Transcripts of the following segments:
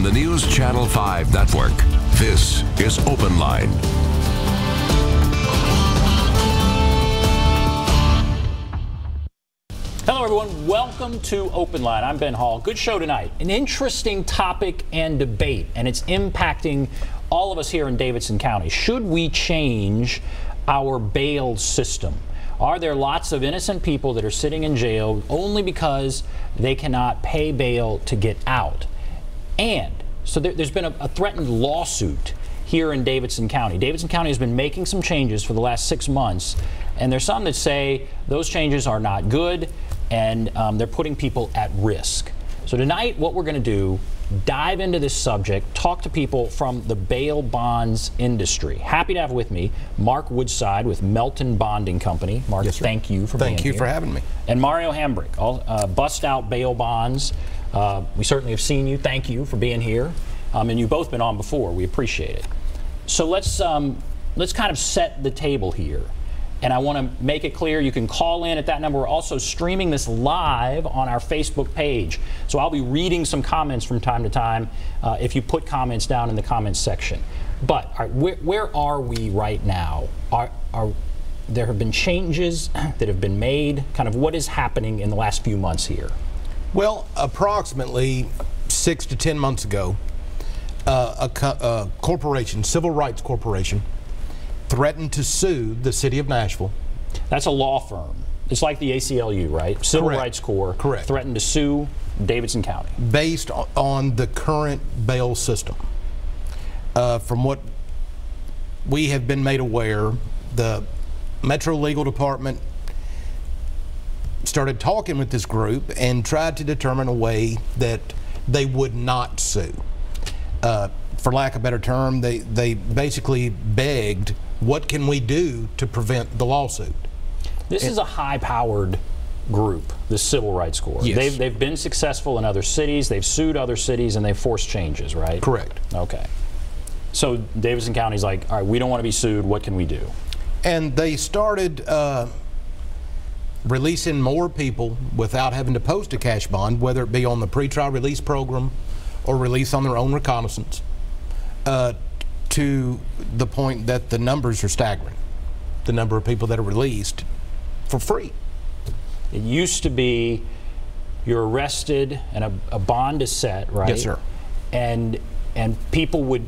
on the News Channel 5 network. This is Open Line. Hello, everyone. Welcome to Open Line. I'm Ben Hall. Good show tonight. An interesting topic and debate, and it's impacting all of us here in Davidson County. Should we change our bail system? Are there lots of innocent people that are sitting in jail only because they cannot pay bail to get out? And so there's been a threatened lawsuit here in Davidson County. Davidson County has been making some changes for the last 6 months, and there's some that say those changes are not good and they're putting people at risk. So tonight, what we're going to do, dive into this subject, talk to people from the bail bonds industry. Happy to have with me Mark Woodside with Melton Bonding Company. Mark, yes, thank you for being here. Thank you for having me. And Mario Hambrick, bust out bail bonds. We certainly have seen you. Thank you for being here. And you've both been on before. We appreciate it. So let's kind of set the table here. And I want to make it clear you can call in at that number. We're also streaming this live on our Facebook page. So I'll be reading some comments from time to time if you put comments down in the comments section. But all right, where are we right now? There have been changes that have been made. Kind of what is happening in the last few months here? Well, approximately 6 to 10 months ago, a corporation, civil rights corporation, threatened to sue the city of Nashville. That's a law firm. It's like the ACLU, right? Civil Rights Corps. Correct. Threatened to sue Davidson County. Based on the current bail system. From what we have been made aware, the Metro Legal Department started talking with this group and tried to determine a way that they would not sue. For lack of a better term, they basically begged, what can we do to prevent the lawsuit? This is a high-powered group, the Civil Rights Corps. Yes. They've been successful in other cities, they've sued other cities, and they've forced changes, right? Correct. Okay. So Davidson County's like, all right, we don't want to be sued, what can we do? And they started releasing more people without having to post a cash bond, whether it be on the pretrial release program or release on their own recognizance, to the point that the numbers are staggering. The number of people that are released for free. It used to be you're arrested and a bond is set, right? Yes, sir. And people would,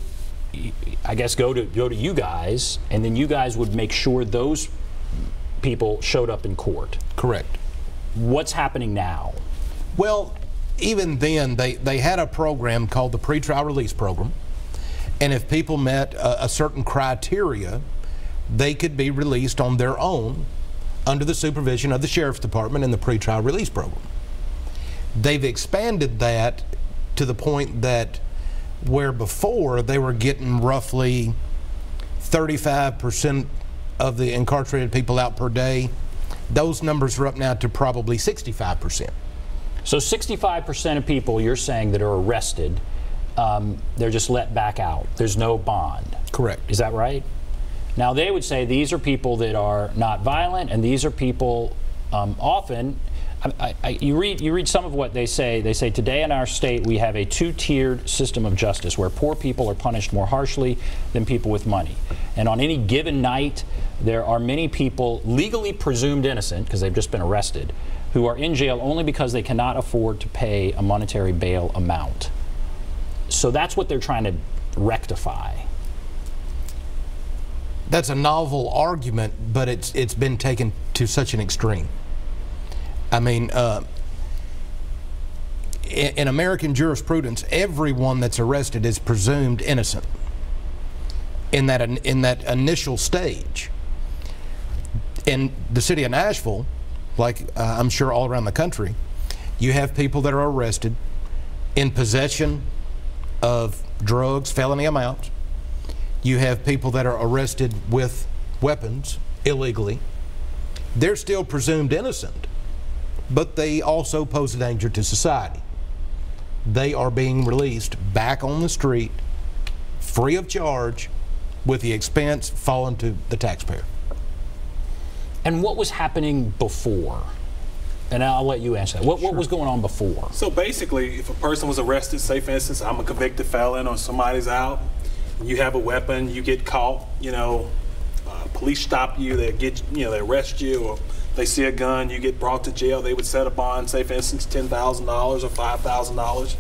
I guess, go to you guys, and then you guys would make sure those people showed up in court. Correct. What's happening now? Well, even then, they had a program called the Pretrial Release Program, and if people met a certain criteria, they could be released on their own under the supervision of the Sheriff's Department in the Pretrial Release Program. They've expanded that to the point that where before they were getting roughly 35% of the incarcerated people out per day, those numbers are up now to probably 65%. So 65% of people you're saying that are arrested, they're just let back out. There's no bond. Correct. Is that right? Now they would say these are people that are not violent, and these are people often. You read some of what they say. They say today in our state we have a two-tiered system of justice where poor people are punished more harshly than people with money. And on any given night, there are many people legally presumed innocent because they've just been arrested, who are in jail only because they cannot afford to pay a monetary bail amount. So that's what they're trying to rectify. That's a novel argument, but it's been taken to such an extreme. I mean, in American jurisprudence, everyone that's arrested is presumed innocent in that initial stage. In the city of Nashville, like I'm sure all around the country, you have people that are arrested in possession of drugs, felony amounts. You have people that are arrested with weapons illegally. They're still presumed innocent, but they also pose a danger to society. They are being released back on the street, free of charge, with the expense falling to the taxpayer. And what was happening before? And I'll let you answer that. What was going on before? So basically, if a person was arrested, say for instance, I'm a convicted felon or somebody's out, you have a weapon, you get caught, police stop you, they arrest you, or they see a gun, you get brought to jail, they would set a bond, say for instance, $10,000 or $5,000.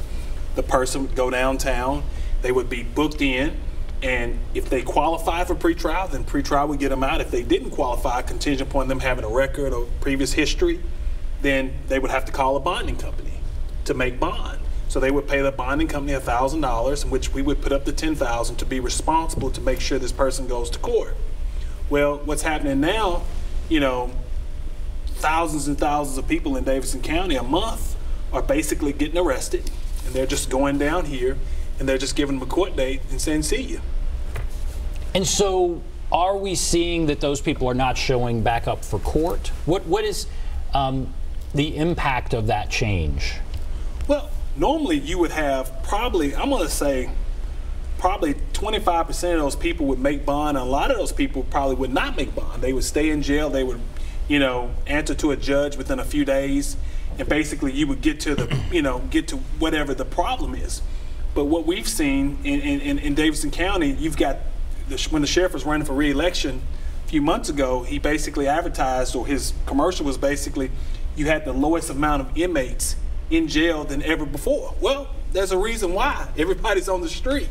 The person would go downtown, they would be booked in, and if they qualify for pretrial, then pretrial would get them out. If they didn't qualify, contingent upon them having a record or previous history, then they would have to call a bonding company to make bond. So they would pay the bonding company $1,000, in which we would put up the $10,000 to be responsible to make sure this person goes to court. Well, what's happening now, thousands and thousands of people in Davidson County a month are basically getting arrested, and they're just going down here, and they're just giving them a court date and saying, see you. And so are we seeing that those people are not showing back up for court? What is the impact of that change? Well, normally you would have probably, I'm going to say, probably 25% of those people would make bond, and a lot of those people probably would not make bond. They would stay in jail, they would, answer to a judge within a few days, and basically you would get to the, get to whatever the problem is. But what we've seen in Davidson County, you've got, when the sheriff was running for re-election a few months ago, he basically advertised, or his commercial was basically, you had the lowest amount of inmates in jail than ever before. Well, there's a reason why. Everybody's on the street.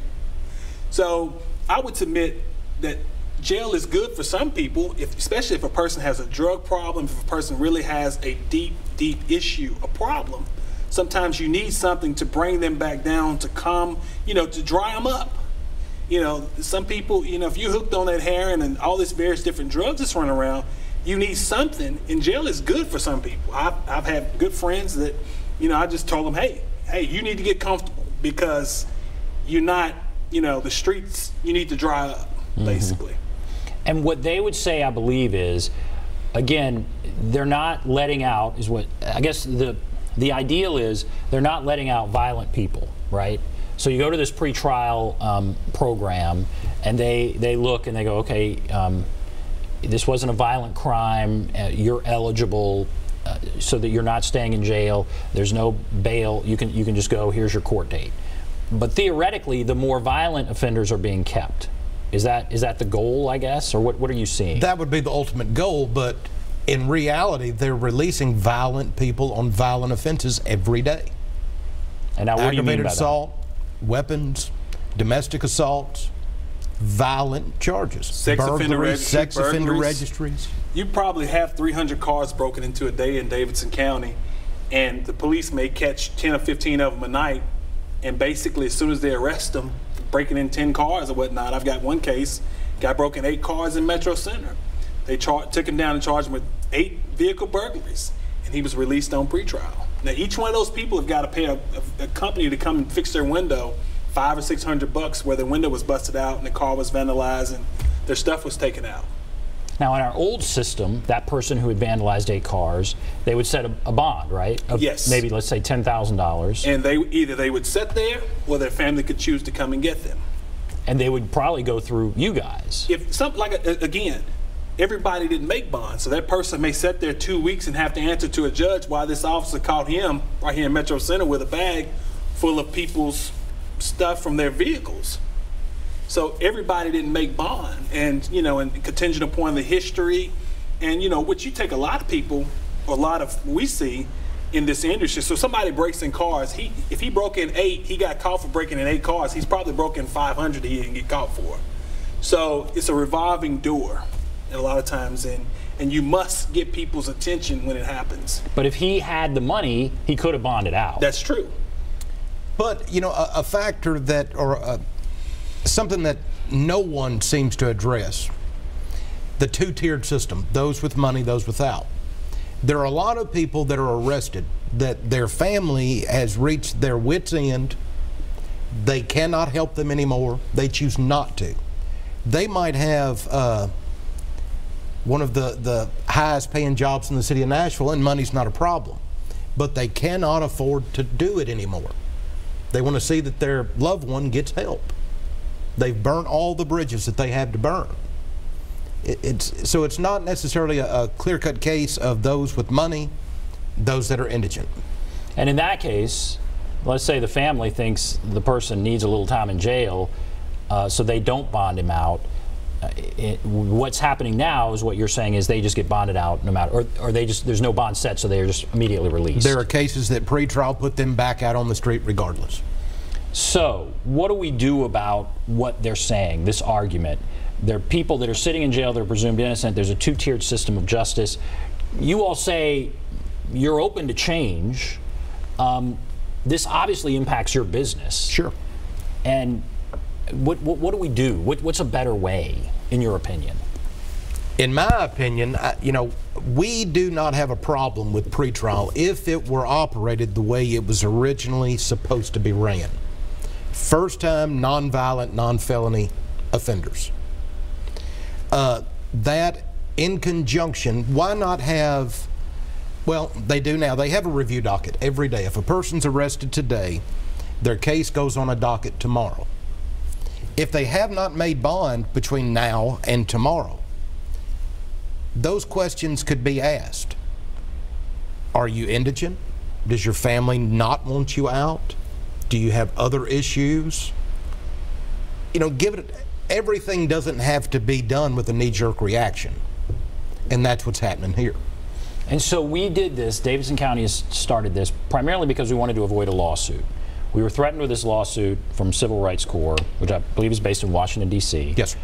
So I would submit that jail is good for some people, especially if a person has a drug problem, if a person really has a deep issue, a problem. Sometimes you need something to bring them back down, to calm, to dry them up. Some people, if you're hooked on that heroin and all these various different drugs that's running around, you need something, and jail is good for some people. I've had good friends that, I just told them, hey, you need to get comfortable, because you're not, the streets, you need to dry up, basically. And what they would say, I believe, is, again, they're not letting out, is what, I guess the ideal is, they're not letting out violent people, right? So you go to this pretrial program, and they look and they go, okay, this wasn't a violent crime, you're eligible, so that you're not staying in jail, there's no bail, you can just go, here's your court date. But theoretically, the more violent offenders are being kept. Is that the goal, I guess, or what are you seeing? That would be the ultimate goal, but in reality, they're releasing violent people on violent offenses every day. And now what do you mean by that? Aggravated assault, weapons, domestic assaults, violent charges. Sex offender registries. You probably have 300 cars broken into a day in Davidson County, and the police may catch 10 or 15 of them a night, and basically as soon as they arrest them, breaking in 10 cars or whatnot. I've got one case, guy broke in 8 cars in Metro Center. They took him down and charged him with 8 vehicle burglaries, and he was released on pretrial. Now each one of those people have got to pay a company to come and fix their window $500 or $600 where the window was busted out and the car was vandalized and their stuff was taken out. Now, in our old system, that person who had vandalized 8 cars, they would set a bond, right? Of yes. Maybe, let's say, $10,000. And they would sit there, or their family could choose to come and get them. And they would probably go through you guys. If something again, everybody didn't make bonds, so that person may sit there 2 weeks and have to answer to a judge why this officer caught him right here in Metro Center with a bag full of people's stuff from their vehicles. So everybody didn't make bond, and and contingent upon the history, and which you take a lot of people, or a lot of we see in this industry. So somebody breaks in cars. If he broke in 8, he got caught for breaking in 8 cars. He's probably broken 500 that he didn't get caught for. So it's a revolving door, a lot of times, and you must get people's attention when it happens. But if he had the money, he could have bonded out. That's true. But a factor that, or something that no one seems to address, the 2-tiered system, those with money, those without. There are a lot of people that are arrested that their family has reached their wits' end. They cannot help them anymore. They choose not to. They might have one of the highest paying jobs in the city of Nashville, and money's not a problem. But they cannot afford to do it anymore. They want to see that their loved one gets help. They've burnt all the bridges that they have to burn. So it's not necessarily a clear-cut case of those with money those that are indigent. And in that case, let's say the family thinks the person needs a little time in jail, so they don't bond him out. What's happening now is what you're saying is they just get bonded out no matter, or they just, there's no bond set, so they're just immediately released. There are cases that pretrial put them back out on the street regardless. So what do we do about what they're saying, this argument? There are people that are sitting in jail, they're presumed innocent, there's a two-tiered system of justice. You all say you're open to change. This obviously impacts your business. Sure. And what do we do? What's a better way, in your opinion? In my opinion, we do not have a problem with pretrial if it were operated the way it was originally supposed to be ran. First-time, non-violent, non-felony offenders. That in conjunction, why not have, well, they do now. They have a review docket every day. If a person's arrested today, their case goes on a docket tomorrow. If they have not made bond between now and tomorrow, those questions could be asked. Are you indigent? Does your family not want you out? Do you have other issues? Everything doesn't have to be done with a knee-jerk reaction. And that's what's happening here. And so we did this, Davidson County has started this primarily because we wanted to avoid a lawsuit. We were threatened with this lawsuit from Civil Rights Corps, which I believe is based in Washington, D.C. Yes.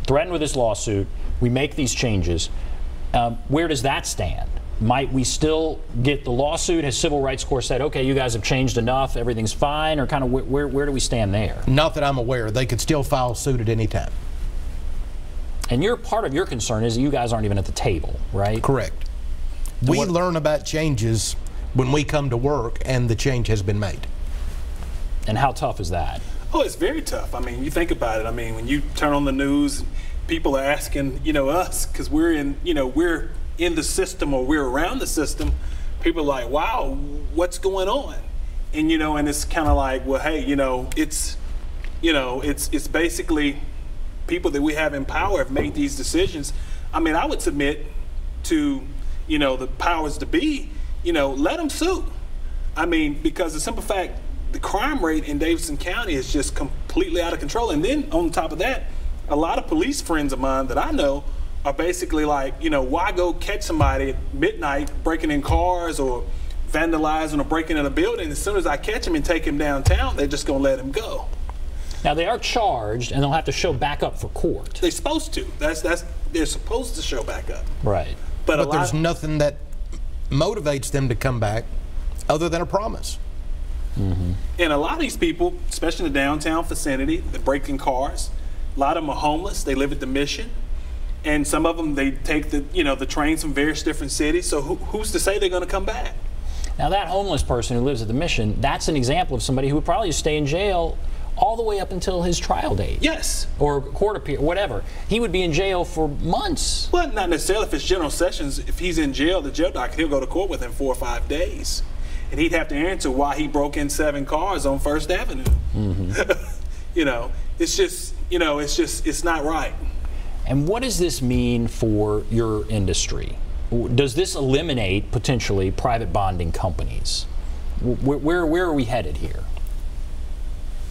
Threatened with this lawsuit. We make these changes. Where does that stand? Might we still get the lawsuit? Has Civil Rights Corps said, okay, you guys have changed enough, everything's fine, or kind of where do we stand there? Not that I'm aware. They could still file suit at any time. And part of your concern is that you guys aren't even at the table, right? Correct. We learn about changes when we come to work and the change has been made. And how tough is that? Oh, it's very tough. I mean, you think about it. I mean, when you turn on the news, people are asking, us, because we're in the system or we're around the system. People are like, wow, what's going on? And and it's kind of like, well, hey, it's basically people that we have in power have made these decisions. I mean, I would submit to the powers to be, let them sue. I mean, because the simple fact, the crime rate in Davidson County is just completely out of control. And then on top of that, a lot of police friends of mine that I know are basically like, why go catch somebody at midnight breaking in cars or vandalizing or breaking in a building? As soon as I catch him and take him downtown, they're just going to let him go. Now, they are charged, and they'll have to show back up for court. They're supposed to. They're supposed to show back up. Right. But there's nothing that motivates them to come back other than a promise. Mm-hmm. And a lot of these people, especially in the downtown vicinity, they're breaking cars. A lot of them are homeless. They live at the Mission. And some of them, they take the trains from various different cities. So who's to say they're going to come back? Now, that homeless person who lives at the Mission, that's an example of somebody who would probably stay in jail all the way up until his trial date. Yes. Or court appeal, whatever. He would be in jail for months. Well, not necessarily. If it's General Sessions, if he's in jail, the jail docket, he'll go to court within 4 or 5 days. And he'd have to answer why he broke in 7 cars on First Avenue. Mm-hmm. It's just, it's not right. And what does this mean for your industry? Does this eliminate, potentially, private bonding companies? Where are we headed here?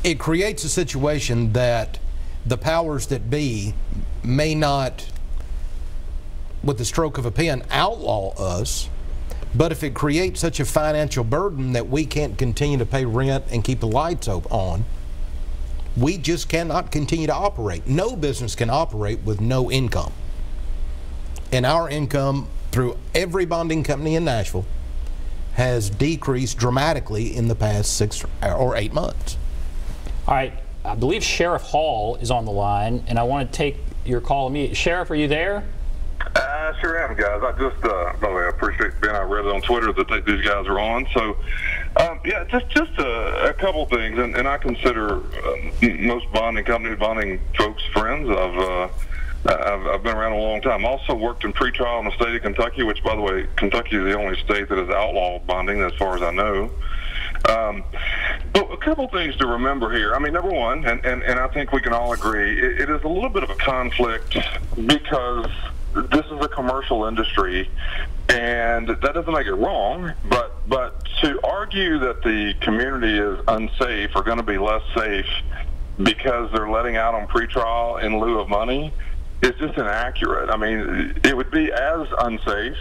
It creates a situation that the powers that be may not, with the stroke of a pen, outlaw us, but if it creates such a financial burden that we can't continue to pay rent and keep the lights on, we just cannot continue to operate. No business can operate with no income. And our income through every bonding company in Nashville has decreased dramatically in the past 6 or 8 months. All right, I believe Sheriff Hall is on the line, and I want to take your call immediately. Sheriff, are you there? I sure am, guys. I just, by the way, I appreciate Ben. I read it on Twitter that these guys are on. So, yeah, just a couple things, and I consider most bonding folks friends. I've been around a long time. Also worked in pretrial in the state of Kentucky, which, by the way, Kentucky is the only state that has outlawed bonding, as far as I know. But a couple things to remember here. I mean, number one, and I think we can all agree, it is a little bit of a conflict because this is a commercial industry, and that doesn't make it wrong, but to argue that the community is unsafe or going to be less safe because they're letting out on pretrial in lieu of money is just inaccurate. I mean, it would be as unsafe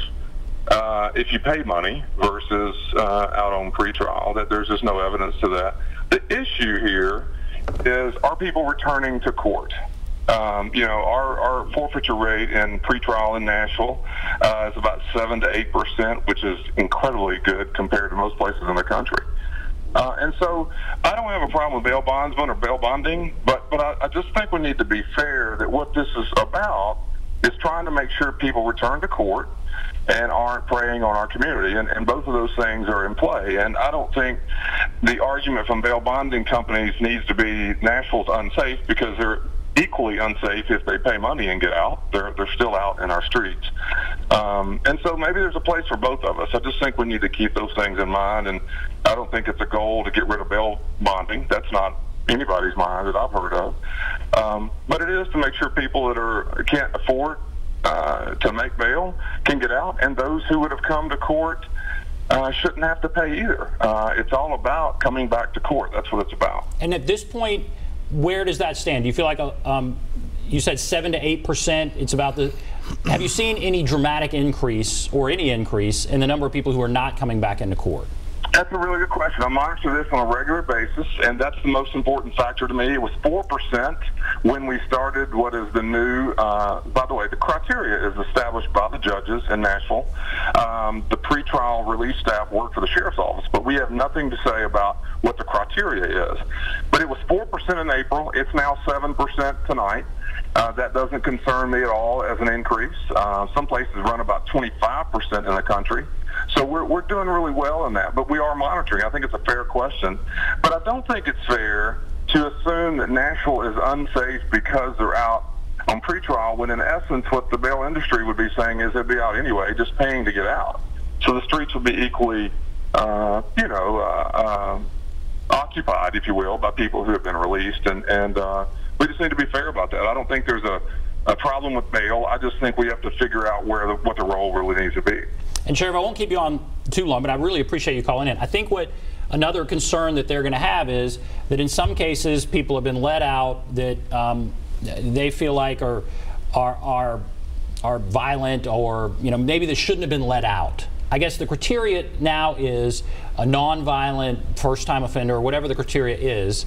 if you pay money versus out on pretrial. That there's just no evidence to that. The issue here is, are people returning to court? Our forfeiture rate in pretrial in Nashville is about 7 to 8%, which is incredibly good compared to most places in the country. And so I don't have a problem with bail bondsmen or bail bonding, but I just think we need to be fair that what this is about is trying to make sure people return to court and aren't preying on our community, and both of those things are in play. And I don't think the argument from bail bonding companies needs to be Nashville's unsafe, because they're equally unsafe if they pay money and get out. They're still out in our streets. And so maybe there's a place for both of us. I just think we need to keep those things in mind, and I don't think it's a goal to get rid of bail bonding. That's not anybody's mind that I've heard of. But it is to make sure people that can't afford to make bail can get out, and those who would have come to court shouldn't have to pay either. It's all about coming back to court. That's what it's about. And at this point, where does that stand? Do you feel like you said 7 to 8%? It's about the. Have you seen any dramatic increase or any increase in the number of people who are not coming back into court? That's a really good question. I monitor this on a regular basis, and that's the most important factor to me. It was 4% when we started what is the new, by the way, the criteria is established by the judges in Nashville. The pretrial release staff work for the sheriff's office, but we have nothing to say about what the criteria is. But it was 4% in April. It's now 7% tonight. That doesn't concern me at all as an increase. Some places run about 25% in the country. So we're doing really well in that, but we are monitoring. I think it's a fair question. But I don't think it's fair to assume that Nashville is unsafe because they're out on pretrial, when in essence what the bail industry would be saying is they'd be out anyway, just paying to get out. So the streets would be equally, occupied, if you will, by people who have been released. And we just need to be fair about that. I don't think there's a problem with bail. I just think we have to figure out what the role really needs to be. And Sheriff, I won't keep you on too long, but I really appreciate you calling in. I think what another concern that they're going to have is that in some cases people have been let out that they feel like are violent, or maybe they shouldn't have been let out. I guess the criteria now is a non-violent first-time offender, or whatever the criteria is.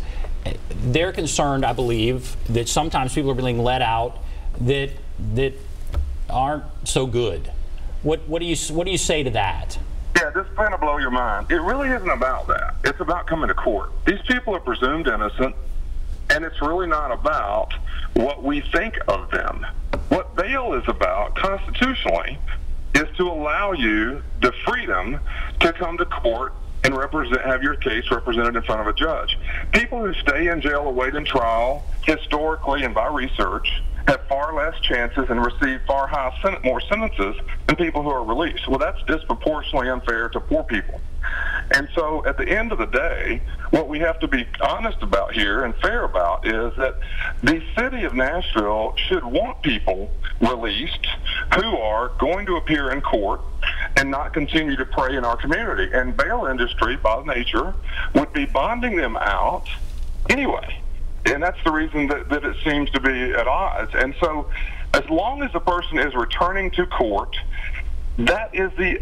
They're concerned, I believe, that sometimes people are being let out that aren't so good. What do you say to that? Yeah, this is going to blow your mind. It really isn't about that. It's about coming to court. These people are presumed innocent, and it's really not about what we think of them. What bail is about constitutionally is to allow you the freedom to come to court and have your case represented in front of a judge. People who stay in jail awaiting trial, historically and by research, have far less chances and receive far more sentences than people who are released. Well, that's disproportionately unfair to poor people. And so at the end of the day, what we have to be honest about here and fair about is that the city of Nashville should want people released who are going to appear in court and not continue to prey in our community. And bail industry, by nature, would be bonding them out anyway. And that's the reason that it seems to be at odds. And so as long as the person is returning to court, that is the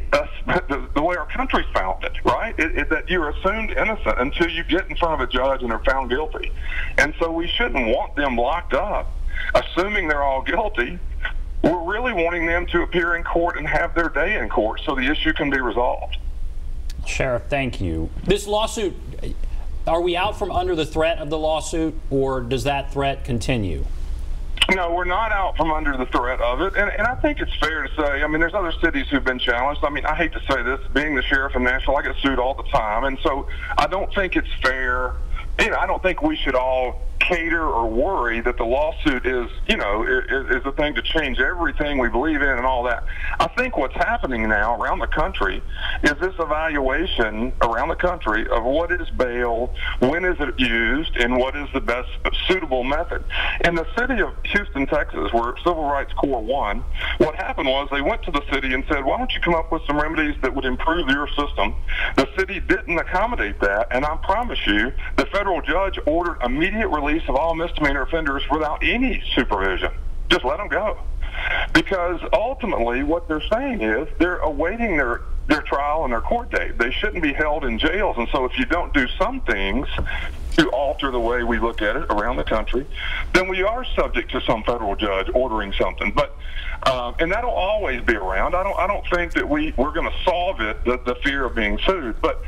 way our country's founded, right? That you're assumed innocent until you get in front of a judge and are found guilty. And so we shouldn't want them locked up, assuming they're all guilty. We're really wanting them to appear in court and have their day in court so the issue can be resolved. Sheriff, thank you. This lawsuit, are we out from under the threat of the lawsuit, or does that threat continue? No, we're not out from under the threat of it, and I think it's fair to say, I mean, there's other cities who've been challenged. I mean, I hate to say this, being the sheriff in Nashville, I get sued all the time, and so I don't think it's fair. I don't think we should all cater or worry that the lawsuit is, you know, is a thing to change everything we believe in and all that. I think what's happening now around the country is this evaluation around the country of what is bail, when is it used, and what is the best suitable method. In the city of Houston, Texas, where Civil Rights Corps won, what happened was they went to the city and said, why don't you come up with some remedies that would improve your system? The city didn't accommodate that, and I promise you, the federal judge ordered immediate release of all misdemeanor offenders without any supervision. Just let them go. Because ultimately what they're saying is they're awaiting their trial and their court date. They shouldn't be held in jails. And so if you don't do some things to alter the way we look at it around the country, then we are subject to some federal judge ordering something. But and that'll always be around. I don't think that we're going to solve it, the fear of being sued. But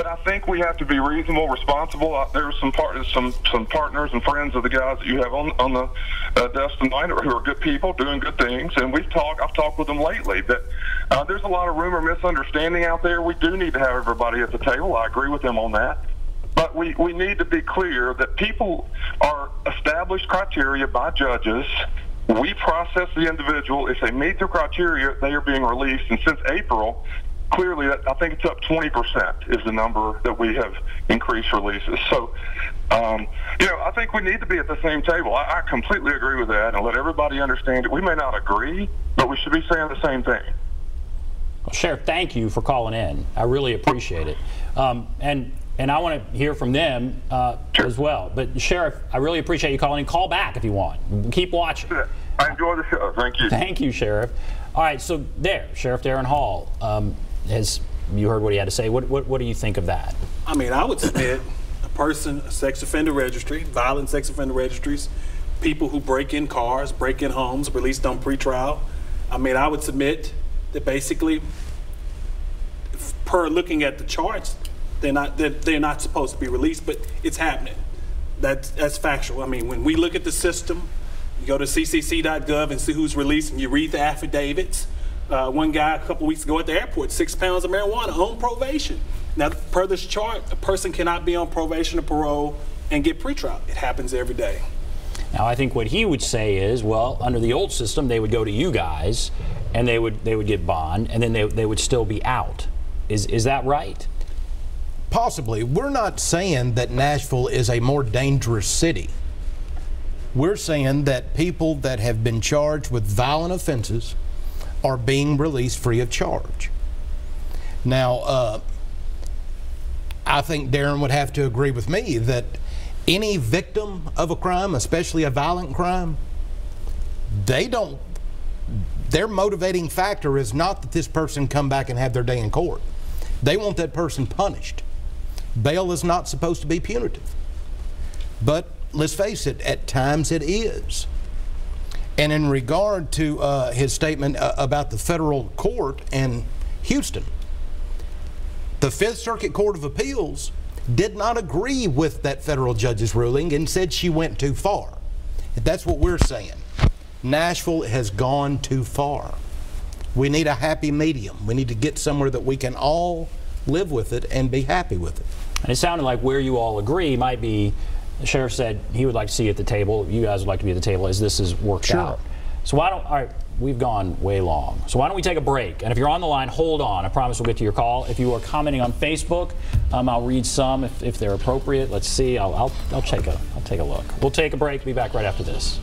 I think we have to be reasonable, responsible. There are some partners and friends of the guys that you have on the desk tonight who are good people doing good things, and I've talked with them lately. That there's a lot of rumor, misunderstanding out there. We do need to have everybody at the table. I agree with them on that. But we need to be clear that people are established criteria by judges. We process the individual. If they meet the criteria, they are being released. And since April, clearly, I think it's up 20% is the number that we have increased releases. So, you know, I think we need to be at the same table. I completely agree with that, and let everybody understand it. We may not agree, but we should be saying the same thing. Well, Sheriff, thank you for calling in. I really appreciate it. And I want to hear from them Sure. as well. But, Sheriff, I really appreciate you calling in. Call back if you want. Keep watching. I enjoy the show. Thank you. Thank you, Sheriff. All right, so there, Sheriff Darren Hall. You heard what he had to say. What do you think of that? I mean, I would submit a sex offender registry, violent sex offender registries, people who break in cars, break in homes, released on pretrial. I mean, I would submit that basically, per looking at the charts, they're not supposed to be released, but it's happening. That's factual. I mean, when we look at the system, you go to ccc.gov and see who's released, and you read the affidavits. One guy a couple weeks ago at the airport, 6 pounds of marijuana on probation. Now, per this chart, a person cannot be on probation or parole and get pretrial. It happens every day. Now, I think what he would say is, well, under the old system, they would go to you guys, and they would get bond, and then they would still be out. Is that right? Possibly. We're not saying that Nashville is a more dangerous city. We're saying that people that have been charged with violent offenses are being released free of charge. Now, I think Darren would have to agree with me that any victim of a crime, especially a violent crime, their motivating factor is not that this person come back and have their day in court. They want that person punished. Bail is not supposed to be punitive. But let's face it, at times it is. And in regard to his statement about the federal court in Houston, the Fifth Circuit Court of Appeals did not agree with that federal judge's ruling and said she went too far. That's what we're saying. Nashville has gone too far. We need a happy medium. We need to get somewhere that we can all live with it and be happy with it. And it sounded like where you all agree might be, the sheriff said he would like to see you at the table. You guys would like to be at the table as this is worked out. So all right, we've gone way long. So why don't we take a break? And if you're on the line, hold on. I promise we'll get to your call. If you are commenting on Facebook, I'll read some if they're appropriate. Let's see. I'll take a look. We'll take a break. Be back right after this.